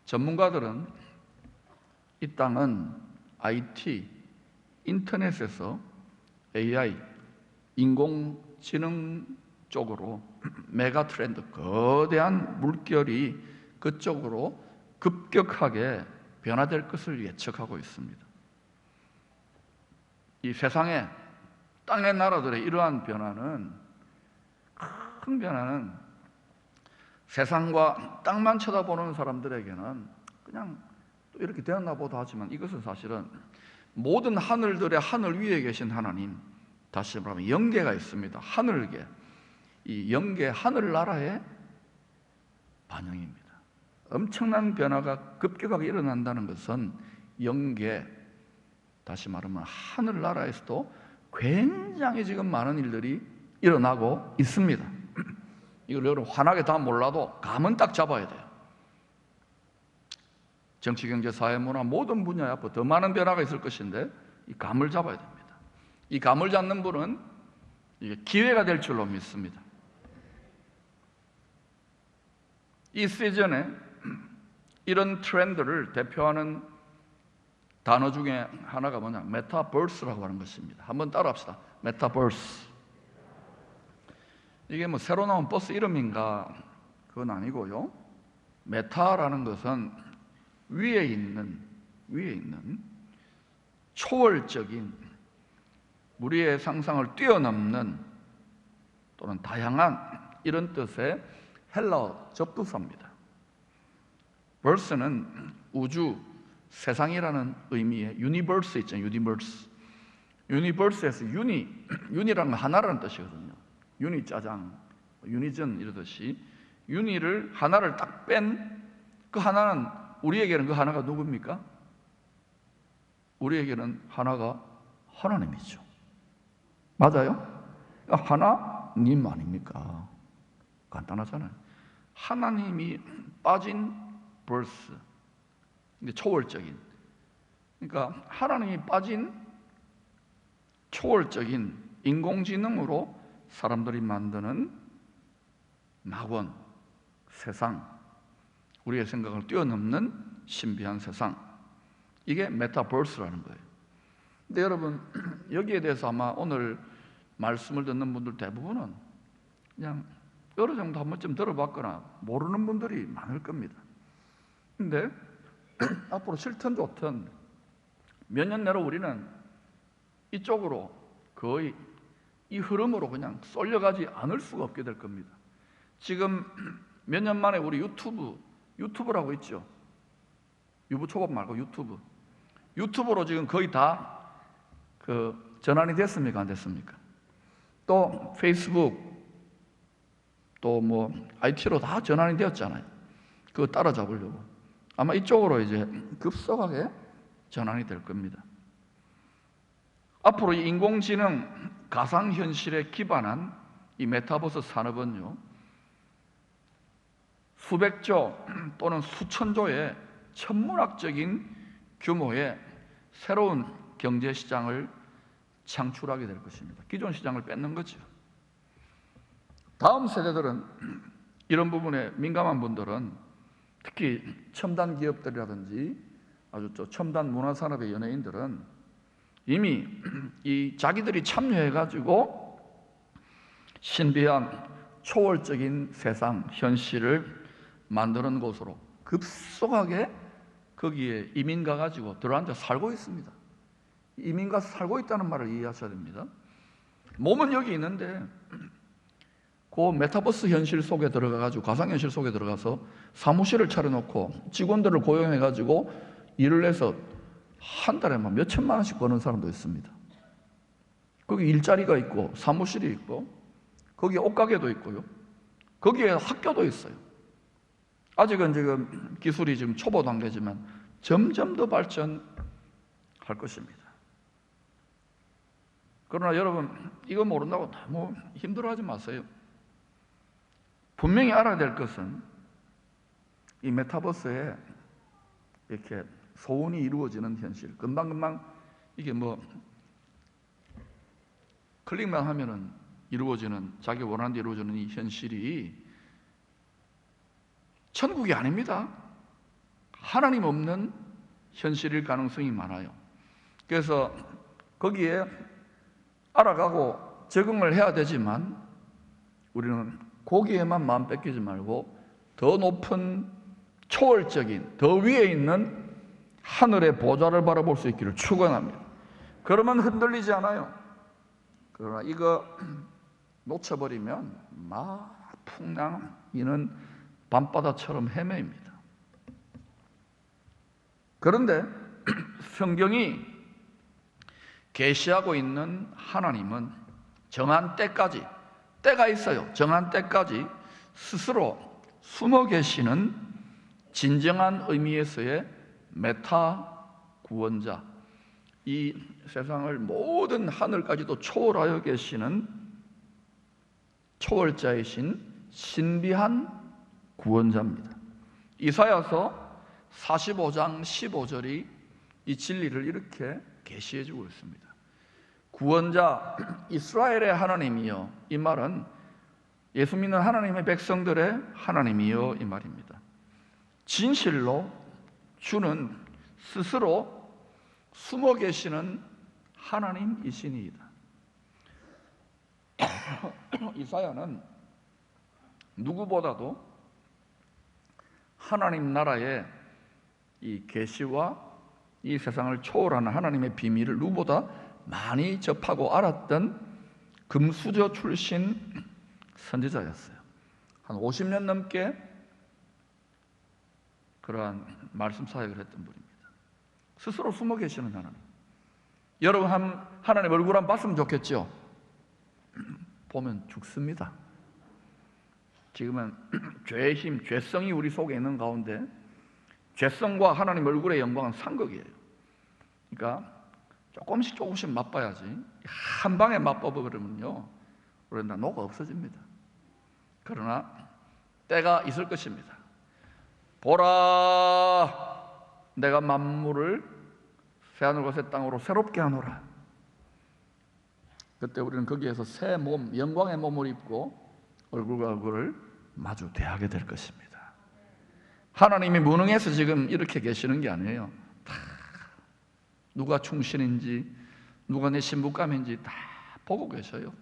전문가들은 이 땅은 IT, 인터넷에서 AI, 인공지능 쪽으로 메가 트렌드, 거대한 물결이 그쪽으로 급격하게 변화될 것을 예측하고 있습니다. 이 세상의 땅의 나라들의 이러한 변화는, 큰 변화는 세상과 땅만 쳐다보는 사람들에게는 그냥 또 이렇게 되었나 보다 하지만, 이것은 사실은 모든 하늘들의 하늘 위에 계신 하나님, 다시 말하면 영계가 있습니다. 하늘계, 이 영계 하늘나라의 반영입니다. 엄청난 변화가 급격하게 일어난다는 것은 영계, 다시 말하면 하늘나라에서도 굉장히 지금 많은 일들이 일어나고 있습니다. 이걸 여러분 환하게 다 몰라도 감은 딱 잡아야 돼요. 정치, 경제, 사회, 문화 모든 분야에 앞으로 더 많은 변화가 있을 것인데 이 감을 잡아야 됩니다. 이 감을 잡는 분은 이게 기회가 될 줄로 믿습니다. 이 시즌에 이런 트렌드를 대표하는 단어 중에 하나가 뭐냐, 메타버스라고 하는 것입니다. 한번 따라합시다. 메타버스. 이게 뭐 새로 나온 버스 이름인가? 그건 아니고요. 메타라는 것은 위에 있는 초월적인, 우리의 상상을 뛰어넘는 또는 다양한 이런 뜻의 헬라어 접두사입니다. 버스는 우주, 세상이라는 의미의 유니버스 있잖아요. 유니버스에서 유니라는 건 하나라는 뜻이거든요. 유니 짜장, 유니전 이러듯이 유니를 하나를 딱 뺀 그 하나는, 우리에게는 그 하나가 누굽니까? 우리에게는 하나가 하나님이죠. 맞아요? 하나님 아닙니까? 간단하잖아요. 하나님이 빠진 버스, 초월적인, 그러니까 하나님이 빠진 초월적인 인공지능으로 사람들이 만드는 낙원, 세상, 우리의 생각을 뛰어넘는 신비한 세상, 이게 메타버스라는 거예요. 근데 여러분, 여기에 대해서 아마 오늘 말씀을 듣는 분들 대부분은 그냥 어느 정도 한 번쯤 들어봤거나 모르는 분들이 많을 겁니다. 근데 앞으로 싫든 좋든 몇 년 내로 우리는 이쪽으로 거의 이 흐름으로 그냥 쏠려가지 않을 수가 없게 될 겁니다. 지금 몇 년 만에 우리 유튜브라고 있죠. 유부초밥 말고 유튜브로 지금 거의 다 전환이 됐습니까? 안 됐습니까? 또 페이스북, 또 뭐 IT로 다 전환이 되었잖아요. 그거 따라잡으려고 아마 이쪽으로 이제 급속하게 전환이 될 겁니다. 앞으로 이 인공지능, 가상현실에 기반한 이 메타버스 산업은요, 수백조 또는 수천조의 천문학적인 규모의 새로운 경제시장을 창출하게 될 것입니다. 기존 시장을 뺏는 거죠. 다음 세대들은, 이런 부분에 민감한 분들은, 특히 첨단 기업들이라든지 아주 첨단 문화산업의 연예인들은 이미 이 자기들이 참여해가지고 신비한 초월적인 세상, 현실을 만드는 곳으로 급속하게 거기에 이민 가가지고 들어앉아 살고 있습니다. 이민 가서 살고 있다는 말을 이해하셔야 됩니다. 몸은 여기 있는데 그 메타버스 현실 속에 들어가가지고, 가상현실 속에 들어가서 사무실을 차려놓고 직원들을 고용해가지고 일을 해서 한 달에 막 몇 천만 원씩 버는 사람도 있습니다. 거기 일자리가 있고 사무실이 있고 거기에 옷가게도 있고요, 거기에 학교도 있어요. 아직은 지금 기술이 지금 초보 단계지만 점점 더 발전할 것입니다. 그러나 여러분, 이거 모른다고 너무 힘들어하지 마세요. 분명히 알아야 될 것은 이 메타버스에 이렇게 소원이 이루어지는 현실, 금방금방 이게 뭐 클릭만 하면은 이루어지는, 자기 원하는 데 이루어지는 이 현실이 천국이 아닙니다. 하나님 없는 현실일 가능성이 많아요. 그래서 거기에 알아가고 적응을 해야 되지만 우리는 거기에만 마음 뺏기지 말고 더 높은 초월적인 더 위에 있는 하늘의 보좌를 바라볼 수 있기를 축원합니다. 그러면 흔들리지 않아요. 그러나 이거 놓쳐버리면 막 풍랑이는 밤바다처럼 헤매입니다. 그런데 성경이 계시하고 있는 하나님은 정한 때까지, 때가 있어요. 정한 때까지 스스로 숨어 계시는 진정한 의미에서의 메타 구원자, 이 세상을 모든 하늘까지도 초월하여 계시는 초월자이신 신비한 구원자입니다. 이사야서 45장 15절이 이 진리를 이렇게 계시해 주고 있습니다. 구원자 이스라엘의 하나님이여, 이 말은 예수 믿는 하나님의 백성들의 하나님이여 이 말입니다. 진실로 주는 스스로 숨어 계시는 하나님이시니이다. 이사야는 누구보다도 하나님 나라의 이 계시와 이 세상을 초월하는 하나님의 비밀을 누구보다 많이 접하고 알았던 금수저 출신 선지자였어요. 한 50년 넘게 그러한 말씀 사역을 했던 분입니다. 스스로 숨어 계시는 하나님. 여러분 하나님 얼굴 한번 봤으면 좋겠죠? 보면 죽습니다. 지금은 죄의 힘, 죄성이 우리 속에 있는 가운데 죄성과 하나님 얼굴의 영광은 상극이에요. 그러니까 조금씩 맛봐야지. 한 방에 맛봐버리면요, 우리는 다 녹아 없어집니다. 그러나 때가 있을 것입니다. 보라, 내가 만물을 새하늘과 새 땅으로 새롭게 하노라. 그때 우리는 거기에서 새 몸, 영광의 몸을 입고 얼굴과 얼굴을 마주 대하게 될 것입니다. 하나님이 무능해서 지금 이렇게 계시는 게 아니에요. 다 누가 충신인지 누가 내 신부감인지 다 보고 계셔요.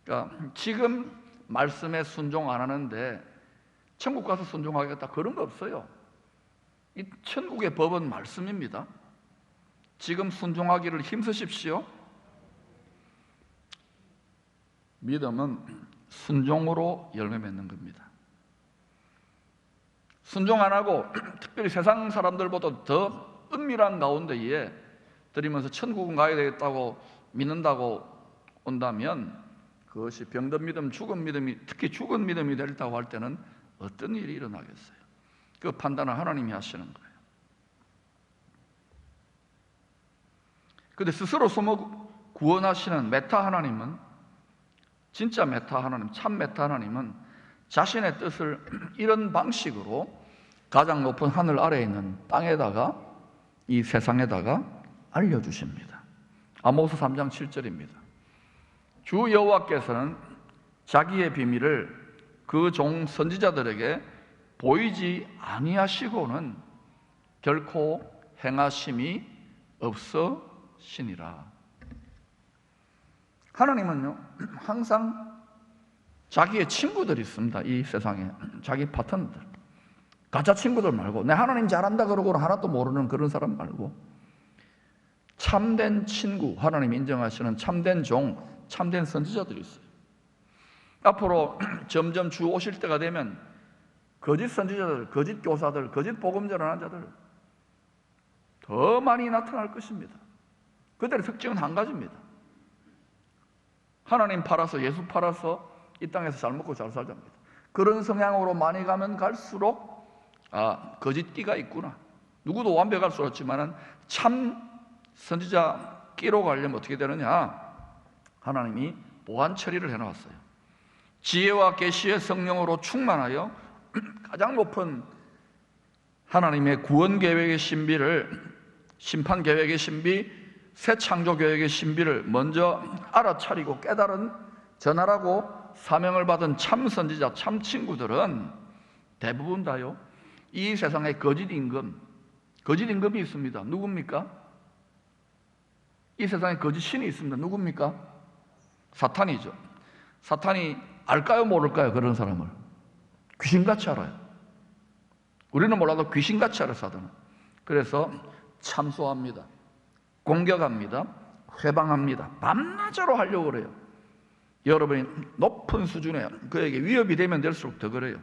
그러니까 지금 말씀에 순종 안 하는데 천국 가서 순종하겠다, 그런 거 없어요. 이 천국의 법은 말씀입니다. 지금 순종하기를 힘쓰십시오. 믿음은 순종으로 열매 맺는 겁니다. 순종 안 하고 특별히 세상 사람들보다 더 은밀한 가운데에 들이면서 천국은 가야 되겠다고 믿는다고 온다면 그것이 병든 믿음, 죽은 믿음이, 특히 죽은 믿음이 되겠다고 할 때는 어떤 일이 일어나겠어요? 그 판단은 하나님이 하시는 거예요. 그런데 스스로 숨어 구원하시는 메타 하나님은, 진짜 메타 하나님, 참 메타 하나님은 자신의 뜻을 이런 방식으로 가장 높은 하늘 아래에 있는 땅에다가, 이 세상에다가 알려주십니다. 아모스 3장 7절입니다. 주 여호와께서는 자기의 비밀을 그 종 선지자들에게 보이지 아니하시고는 결코 행하심이 없으시니라. 하나님은요, 항상 자기의 친구들이 있습니다. 이 세상에 자기 파트너들, 가짜 친구들 말고, 내 하나님 잘한다 그러고 하나도 모르는 그런 사람 말고, 참된 친구, 하나님이 인정하시는 참된 종, 참된 선지자들이 있어요. 앞으로 점점 주 오실 때가 되면 거짓 선지자들, 거짓 교사들, 거짓 복음 전하는 자들 더 많이 나타날 것입니다. 그들의 특징은 한 가지입니다. 하나님 팔아서, 예수 팔아서 이 땅에서 잘 먹고 잘 살자입니다. 그런 성향으로 많이 가면 갈수록 거짓 끼가 있구나. 누구도 완벽할 수 없지만 참 선지자 끼로 가려면 어떻게 되느냐? 하나님이 보완 처리를 해놓았어요. 지혜와 계시의 성령으로 충만하여 가장 높은 하나님의 구원 계획의 신비를, 심판 계획의 신비, 새 창조 계획의 신비를 먼저 알아차리고 깨달은, 전하라고 사명을 받은 참 선지자, 참 친구들은 대부분 다요, 이 세상에 거짓 임금이 있습니다. 누굽니까? 이 세상에 거짓 신이 있습니다. 누굽니까? 사탄이죠. 사탄이 알까요, 모를까요? 그런 사람을 귀신같이 알아요. 우리는 몰라도 귀신같이 알아요, 사탄은. 그래서 참소합니다. 공격합니다. 회방합니다. 밤낮으로 하려고 그래요. 여러분이 높은 수준에 그에게 위협이 되면 될수록 더 그래요.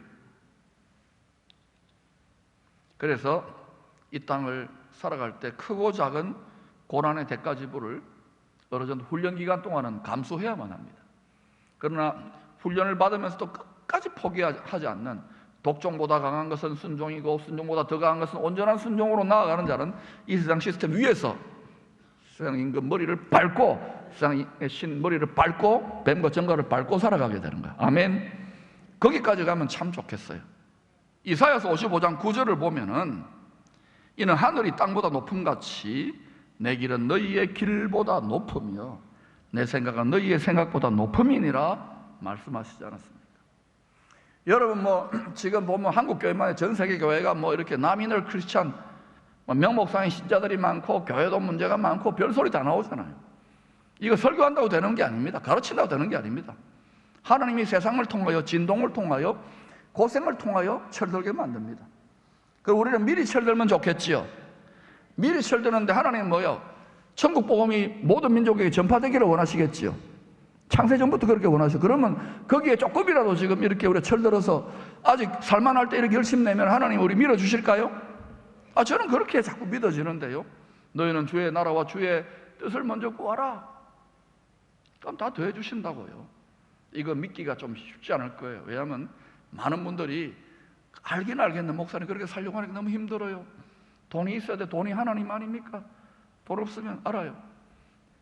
그래서 이 땅을 살아갈 때 크고 작은 고난의 대가 지불을 어느 정도 훈련 기간 동안은 감수해야만 합니다. 그러나 훈련을 받으면서도 끝까지 포기하지 않는, 독종보다 강한 것은 순종이고 순종보다 더 강한 것은 온전한 순종으로 나아가는 자는 이 세상 시스템 위에서 세상 임금 머리를 밟고, 세상의 신 머리를 밟고, 뱀과 정갈을 밟고 살아가게 되는 거예요. 아멘. 거기까지 가면 참 좋겠어요. 이사야서 55장 9절을 보면은 이는 하늘이 땅보다 높음같이 내 길은 너희의 길보다 높으며 내 생각은 너희의 생각보다 높음이니라 말씀하시지 않았습니까? 여러분 지금 보면 한국 교회만, 전 세계 교회가 이렇게 나미널 크리스찬, 명목상의 신자들이 많고 교회도 문제가 많고 별소리 다 나오잖아요. 이거 설교한다고 되는 게 아닙니다. 가르친다고 되는 게 아닙니다. 하나님이 세상을 통하여, 진동을 통하여, 고생을 통하여 철들게 만듭니다. 그리고 우리는 미리 철들면 좋겠지요. 미리 철드는데 하나님은 뭐요? 천국 복음이 모든 민족에게 전파되기를 원하시겠지요. 창세전부터 그렇게 원하셔. 그러면 거기에 조금이라도 지금 이렇게 우리가 철들어서 아직 살만할 때 이렇게 열심히 내면 하나님 우리 밀어주실까요? 저는 그렇게 자꾸 믿어지는데요. 너희는 주의 나라와 주의 뜻을 먼저 구하라. 그럼 다 더해 주신다고요. 이거 믿기가 좀 쉽지 않을 거예요. 왜냐하면 많은 분들이 알긴 알겠는데 목사님 그렇게 살려고 하니까 너무 힘들어요. 돈이 있어야 돼. 돈이 하나님 아닙니까? 돈 없으면 알아요.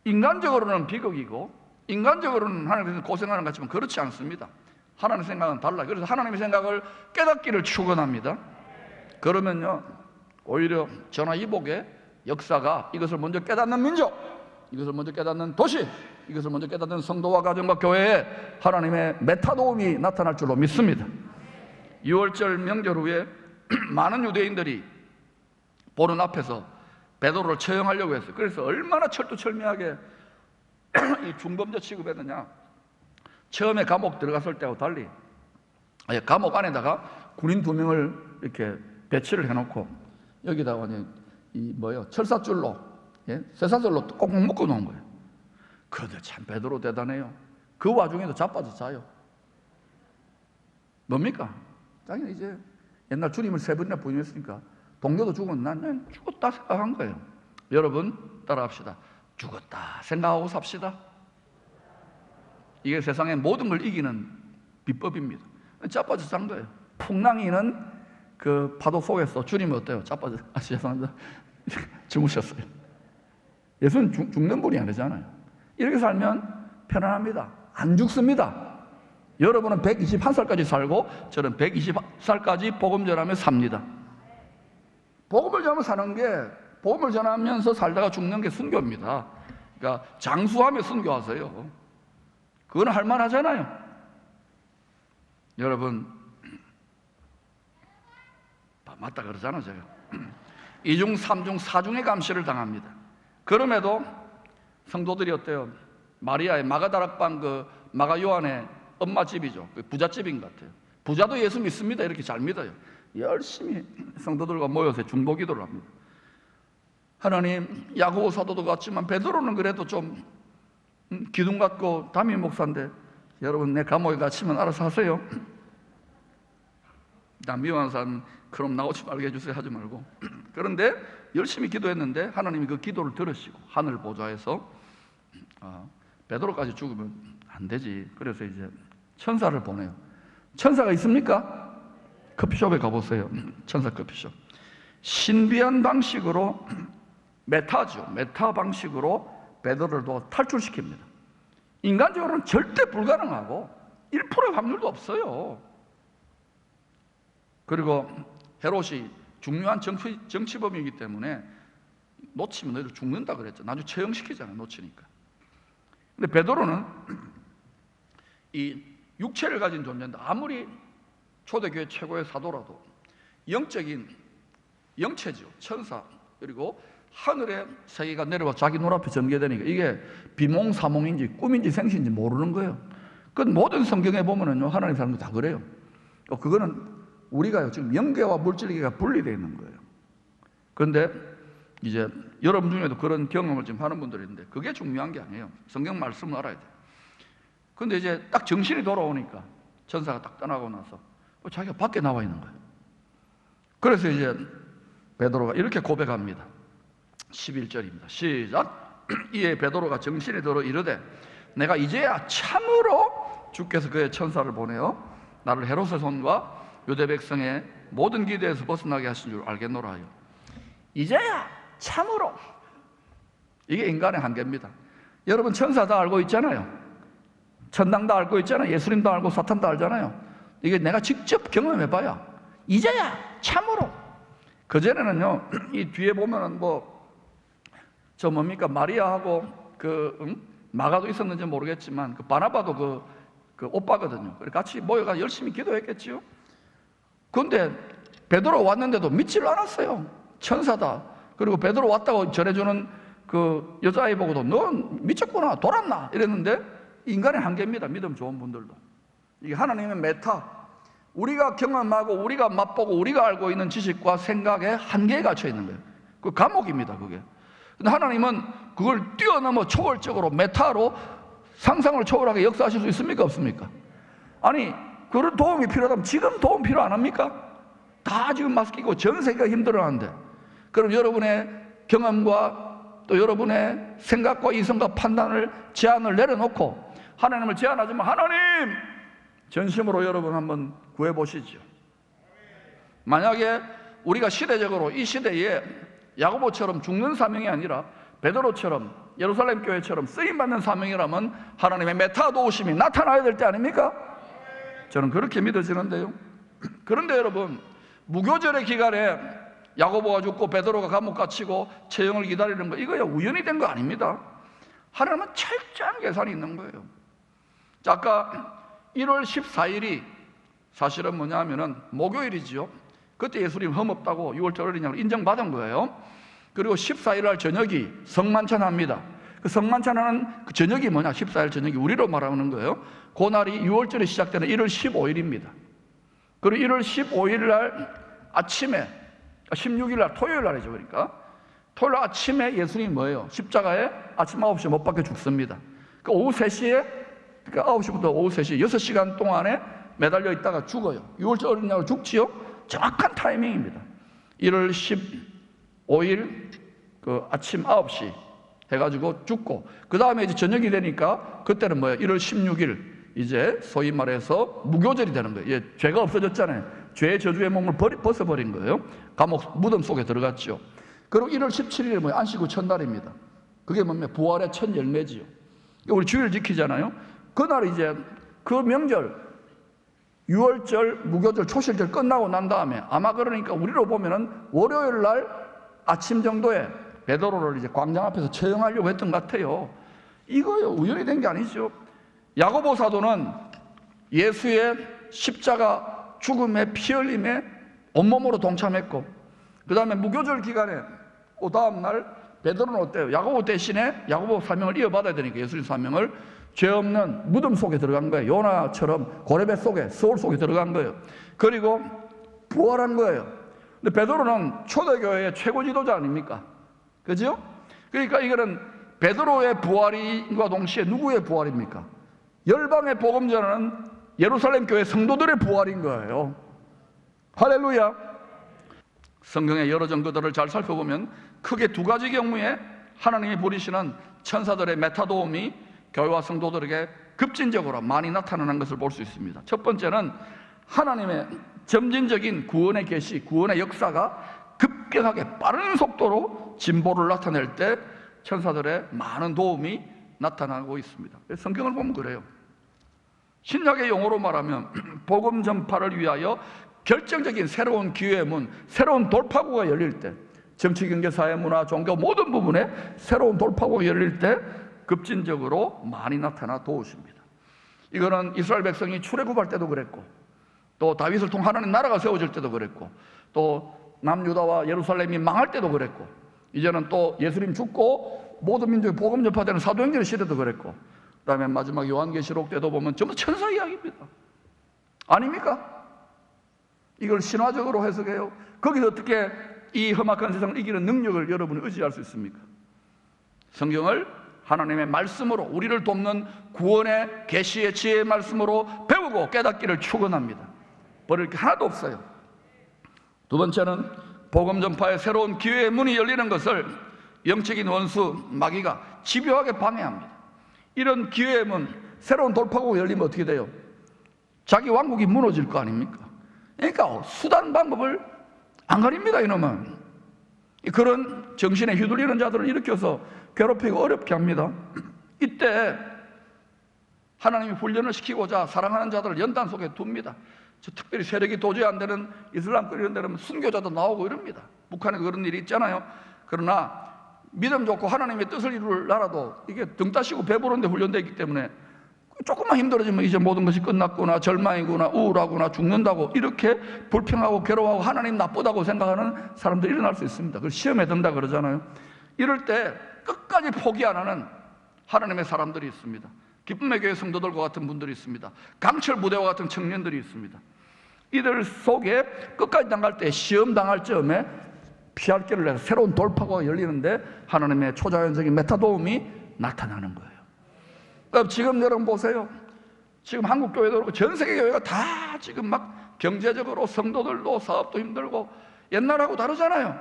인간적으로는 비극이고 인간적으로는 하나님께서 고생하는 것 같지만 그렇지 않습니다. 하나님의 생각은 달라요. 그래서 하나님의 생각을 깨닫기를 축원합니다. 그러면요 오히려 전화위복의 역사가 이것을 먼저 깨닫는 민족, 이것을 먼저 깨닫는 도시, 이것을 먼저 깨닫는 성도와 가정과 교회에 하나님의 메타도움이 나타날 줄로 믿습니다. 6월절 명절 후에 많은 유대인들이 보는 앞에서 베드로를 처형하려고 했어요. 그래서 얼마나 철두철미하게 이 중범죄 취급했느냐. 처음에 감옥 들어갔을 때하고 달리 감옥 안에다가 군인 2명을 이렇게 배치를 해놓고 여기다가 철사줄로, 쇠사슬로 꼭 묶어 놓은 거예요. 그런데 참 베드로 대단해요. 그 와중에도 자빠져 자요. 뭡니까? 자기는 이제 옛날 주님을 3번이나 부인했으니까 동료도 죽으면 난 죽었다 생각한 거예요. 여러분 따라합시다. 죽었다 생각하고 삽시다. 이게 세상의 모든 걸 이기는 비법입니다. 자빠져 잔 거예요. 풍랑이는 그 파도 속에서 주님은 어때요? 자빠져, 죄송합니다. 주무셨어요. 예수는 죽는 분이 아니잖아요. 이렇게 살면 편안합니다. 안 죽습니다. 여러분은 121살까지 살고 저는 120살까지 복음 전하며 삽니다. 복음을 전하며 사는 게, 복음을 전하면서 살다가 죽는 게 순교입니다. 그러니까 장수하며 순교하세요. 그건 할만하잖아요. 여러분 맞다 그러잖아요. 제가 2중, 3중, 4중의 감시를 당합니다. 그럼에도 성도들이 어때요? 마리아의 마가다락방 그 마가 요한의 엄마 집이죠. 부잣집인 것 같아요. 부자도 예수 믿습니다. 이렇게 잘 믿어요. 열심히 성도들과 모여서 중보기도를 합니다. 하나님, 야고보 사도도 같지만 베드로는 그래도 좀 기둥 같고 담임 목사인데 여러분 내 감옥에 갇히면 알아서 하세요. 나 미워하는 사람 그럼 나오지 말게 해주세요 하지 말고. 그런데 열심히 기도했는데 하나님이 그 기도를 들으시고 하늘 보좌에서 베드로까지 죽으면 안 되지. 그래서 이제 천사를 보내요. 천사가 있습니까? 커피숍에 가보세요. 천사 커피숍. 신비한 방식으로 메타 방식으로 베드로를 탈출시킵니다. 인간적으로는 절대 불가능하고 1%의 확률도 없어요. 그리고 헤롯이 중요한 정치범이기 때문에 놓치면 너희들 죽는다 그랬죠. 나중에 처형시키잖아요. 놓치니까. 근데 베드로는 이 육체를 가진 존재인데 아무리 초대교회 최고의 사도라도 영적인 영체죠. 천사. 그리고 하늘의 세계가 내려와 자기 눈앞에 전개되니까 이게 비몽사몽인지 꿈인지 생시인지 모르는 거예요. 그 모든 성경에 보면은요, 하나님 사람도 다 그래요. 그거는 우리가요, 지금 영계와 물질계가 분리되어 있는 거예요. 그런데 이제 여러분 중에도 그런 경험을 지금 하는 분들이 있는데 그게 중요한 게 아니에요. 성경 말씀을 알아야 돼요. 근데 이제 딱 정신이 돌아오니까 천사가 딱 떠나고 나서 자기가 밖에 나와 있는 거예요. 그래서 이제 베드로가 이렇게 고백합니다. 11절입니다. 시작. 이에 베드로가 정신이 들어 이르되 내가 이제야 참으로 주께서 그의 천사를 보내어 나를 헤롯의 손과 유대 백성의 모든 기대에서 벗어나게 하신 줄 알겠노라 하여. 이제야 참으로. 이게 인간의 한계입니다. 여러분 천사 다 알고 있잖아요. 천당 다 알고 있잖아요. 예수님 다 알고 사탄 다 알잖아요. 이게 내가 직접 경험해봐야 이제야 참으로. 그전에는요, 이 뒤에 보면은 저 뭡니까 마리아하고 마가도 있었는지 모르겠지만 바나바도 그 오빠거든요. 같이 모여가 열심히 기도했겠지요. 그런데 베드로 왔는데도 믿지를 않았어요. 천사다. 그리고 베드로 왔다고 전해주는 그 여자아이 보고도 넌 미쳤구나, 돌았나 이랬는데 인간의 한계입니다. 믿음 좋은 분들도. 이게 하나님의 메타, 우리가 경험하고 우리가 맛보고 우리가 알고 있는 지식과 생각에 한계에 갇혀 있는 거예요. 그 감옥입니다, 그게. 근데 하나님은 그걸 뛰어넘어 초월적으로 메타로 상상을 초월하게 역사하실 수 있습니까? 없습니까? 아니, 그런 도움이 필요하다면 지금 도움 필요 안 합니까? 다 지금 마스크 끼고 전 세계가 힘들어하는데, 그럼 여러분의 경험과 또 여러분의 생각과 이성과 판단을 제한을 내려놓고 하나님을 제한하지만 하나님! 전심으로 여러분 한번 구해보시죠. 만약에 우리가 시대적으로 이 시대에 야고보처럼 죽는 사명이 아니라 베드로처럼 예루살렘 교회처럼 쓰임받는 사명이라면 하나님의 메타 도우심이 나타나야 될 때 아닙니까? 저는 그렇게 믿어지는데요. 그런데 여러분, 무교절의 기간에 야고보가 죽고 베드로가 감옥 갇히고 처형을 기다리는 거, 이거야 우연히 된 거 아닙니다. 하나님은 철저한 계산이 있는 거예요. 자, 아까 1월 14일이 사실은 뭐냐 하면은 목요일이지요. 그때 예수님 흠없다고 6월 절이냐고 인정받은 거예요. 그리고 14일 날 저녁이 성만찬 합니다. 그 성만찬 하는 그 저녁이 뭐냐, 14일 저녁이 우리로 말하는 거예요. 그날이 6월절이 시작되는 1월 15일입니다. 그리고 1월 15일 날 아침에, 16일 날 토요일 날이죠. 그러니까 토요일 날 아침에 예수님이 뭐예요? 십자가에 아침 9시에 못 박혀 죽습니다. 그 오후 3시에, 그러니까 9시부터 오후 3시 6시간 동안에 매달려 있다가 죽어요. 6월절이냐고 죽지요? 정확한 타이밍입니다. 1월 15일 그 아침 9시 해가지고 죽고, 그 다음에 이제 저녁이 되니까 그때는 뭐예요? 1월 16일 이제 소위 말해서 무교절이 되는 거예요. 예, 죄가 없어졌잖아요. 죄의 저주의 몸을 벗어버린 거예요. 감옥 무덤 속에 들어갔죠. 그리고 1월 17일이 뭐예요? 안식 후 첫날입니다. 그게 뭡니까? 부활의 첫 열매지요. 우리 주일 지키잖아요. 그날 이제 그 명절 6월절, 무교절, 초실절 끝나고 난 다음에 아마 그러니까 우리로 보면은 월요일 날 아침 정도에 베드로를 이제 광장 앞에서 처형하려고 했던 것 같아요. 이거요, 우연히 된 게 아니죠. 야고보 사도는 예수의 십자가 죽음의 피 흘림에 온몸으로 동참했고, 그 다음에 무교절 기간에 그 다음날 베드로는 어때요? 야고보 대신에 야고보 사명을 이어받아야 되니까 예수님 사명을 죄 없는 무덤 속에 들어간 거예요. 요나처럼 고레배 속에, 서울 속에 들어간 거예요. 그리고 부활한 거예요. 근데 베드로는 초대교회의 최고 지도자 아닙니까? 그죠? 그러니까 이거는 베드로의 부활과 동시에 누구의 부활입니까? 열방의 복음 전하는 예루살렘 교회 성도들의 부활인 거예요. 할렐루야. 성경의 여러 증거들을 잘 살펴보면 크게 두 가지 경우에 하나님이 부리시는 천사들의 메타도움이 교회와 성도들에게 급진적으로 많이 나타나는 것을 볼 수 있습니다. 첫 번째는 하나님의 점진적인 구원의 계시, 구원의 역사가 급격하게 빠른 속도로 진보를 나타낼 때 천사들의 많은 도움이 나타나고 있습니다. 성경을 보면 그래요. 신약의 용어로 말하면 복음 전파를 위하여 결정적인 새로운 기회의 문, 새로운 돌파구가 열릴 때, 정치, 경제, 사회, 문화, 종교 모든 부분에 새로운 돌파구가 열릴 때 급진적으로 많이 나타나 도우십니다. 이거는 이스라엘 백성이 출애굽할 때도 그랬고, 또 다윗을 통해 하나님 나라가 세워질 때도 그랬고, 또 남유다와 예루살렘이 망할 때도 그랬고, 이제는 또 예수님 죽고 모든 민족이 복음 전파되는 사도행전 시대도 그랬고, 그 다음에 마지막 요한계시록 때도 보면 전부 천사 이야기입니다. 아닙니까? 이걸 신화적으로 해석해요. 거기서 어떻게 이 험악한 세상을 이기는 능력을 여러분이 의지할 수 있습니까? 성경을 하나님의 말씀으로, 우리를 돕는 구원의 계시의 지혜의 말씀으로 배우고 깨닫기를 축원합니다. 버릴 게 하나도 없어요. 두 번째는 복음 전파의 새로운 기회의 문이 열리는 것을 영적인 원수 마귀가 집요하게 방해합니다. 이런 기회의 문, 새로운 돌파구가 열리면 어떻게 돼요? 자기 왕국이 무너질 거 아닙니까? 그러니까 수단 방법을 안 가립니다. 이놈은 그런 정신에 휘둘리는 자들을 일으켜서 괴롭히고 어렵게 합니다. 이때 하나님이 훈련을 시키고자 사랑하는 자들을 연단 속에 둡니다. 특별히 세력이 도저히 안 되는 이슬람권 이런 데는 순교자도 나오고 이럽니다. 북한에 그런 일이 있잖아요. 그러나 믿음 좋고 하나님의 뜻을 이룰 나라도 이게 등 따시고 배부른데 훈련되어 있기 때문에 조금만 힘들어지면 이제 모든 것이 끝났구나, 절망이구나, 우울하구나, 죽는다고 이렇게 불평하고 괴로워하고 하나님 나쁘다고 생각하는 사람들이 일어날 수 있습니다. 그걸 시험에 든다 그러잖아요. 이럴 때 끝까지 포기 안 하는 하나님의 사람들이 있습니다. 기쁨의 교회 성도들과 같은 분들이 있습니다. 강철 부대와 같은 청년들이 있습니다. 이들 속에 끝까지 당할 때, 시험 당할 즈음에 피할 길을 내서 새로운 돌파구가 열리는데 하나님의 초자연적인 메타도움이 나타나는 거예요. 그러니까 지금 여러분 보세요. 지금 한국 교회도 그렇고 전 세계 교회가 다 지금 막 경제적으로 성도들도 사업도 힘들고 옛날하고 다르잖아요.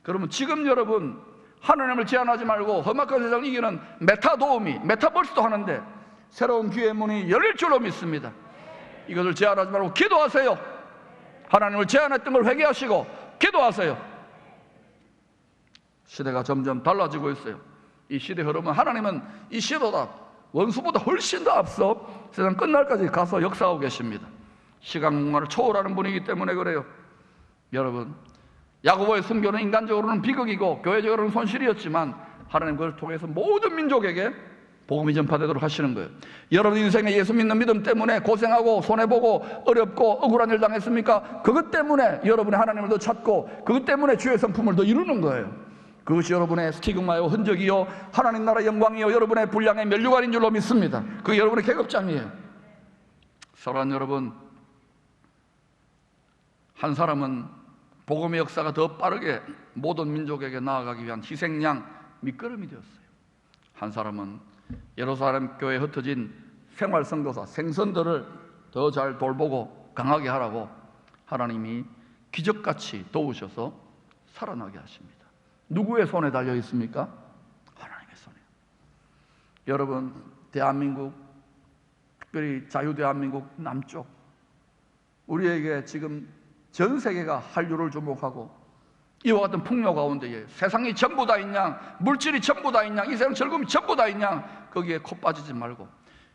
그러면 지금 여러분 하나님을 제한하지 말고 험악한 세상을 이기는 메타도움이, 메타버스도 하는데 새로운 기회의 문이 열릴 줄로 믿습니다. 이것을 제한하지 말고 기도하세요. 하나님을 제한했던 걸 회개하시고 기도하세요. 시대가 점점 달라지고 있어요. 이 시대 흐름은 하나님은 이 시대보다, 원수보다 훨씬 더 앞서 세상 끝날까지 가서 역사하고 계십니다. 시간 공간을 초월하는 분이기 때문에 그래요. 여러분, 야고보의 순교는 인간적으로는 비극이고 교회적으로는 손실이었지만 하나님 그걸 통해서 모든 민족에게 복음이 전파되도록 하시는 거예요. 여러분 인생에 예수 믿는 믿음 때문에 고생하고 손해보고 어렵고 억울한 일 당했습니까? 그것 때문에 여러분의 하나님을 더 찾고 그것 때문에 주의 성품을 더 이루는 거예요. 그것이 여러분의 스티그마요, 흔적이요, 하나님 나라 영광이요, 여러분의 분량의 면류관인 줄로 믿습니다. 그게 여러분의 계급장이에요. 사랑하는 여러분, 한 사람은 복음의 역사가 더 빠르게 모든 민족에게 나아가기 위한 희생양, 밑거름이 되었어요. 한 사람은 예루살렘 교회에 흩어진 생활선교사, 생선들을 더 잘 돌보고 강하게 하라고 하나님이 기적같이 도우셔서 살아나게 하십니다. 누구의 손에 달려 있습니까? 하나님의 손에. 여러분, 대한민국, 특별히 자유대한민국 남쪽, 우리에게 지금 전 세계가 한류를 주목하고 이와 같은 풍요 가운데에 세상이 전부 다인 양, 물질이 전부 다인 양, 이 세상 즐거움이 전부 다인 양, 거기에 코 빠지지 말고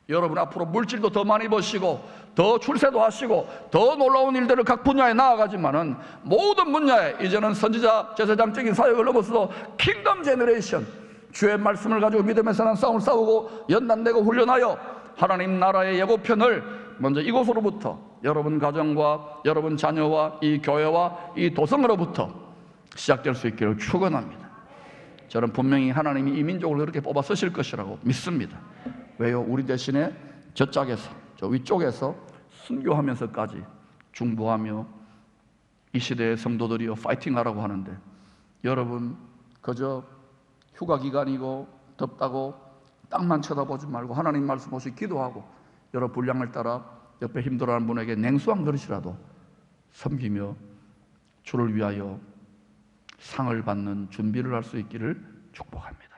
여러분 앞으로 물질도 더 많이 버시고 더 출세도 하시고 더 놀라운 일들을 각 분야에 나아가지만은 모든 분야에 이제는 선지자 제사장적인 사역을 넘어서 킹덤 제너레이션, 주의 말씀을 가지고 믿음의 선한 싸움을 싸우고 연단되고 훈련하여 하나님 나라의 예고편을 먼저 이곳으로부터 여러분 가정과 여러분 자녀와 이 교회와 이 도성으로부터 시작될 수 있기를 축원합니다. 저는 분명히 하나님이 이 민족을 그렇게 뽑아 쓰실 것이라고 믿습니다. 왜요? 우리 대신에 저 짝에서, 저 위쪽에서 순교하면서까지 중보하며 이 시대의 성도들이여 파이팅하라고 하는데, 여러분 그저 휴가 기간이고 덥다고 땅만 쳐다보지 말고 하나님 말씀 없이 기도하고 여러 분량을 따라 옆에 힘들어하는 분에게 냉수한 그릇이라도 섬기며 주를 위하여 상을 받는 준비를 할 수 있기를 축복합니다.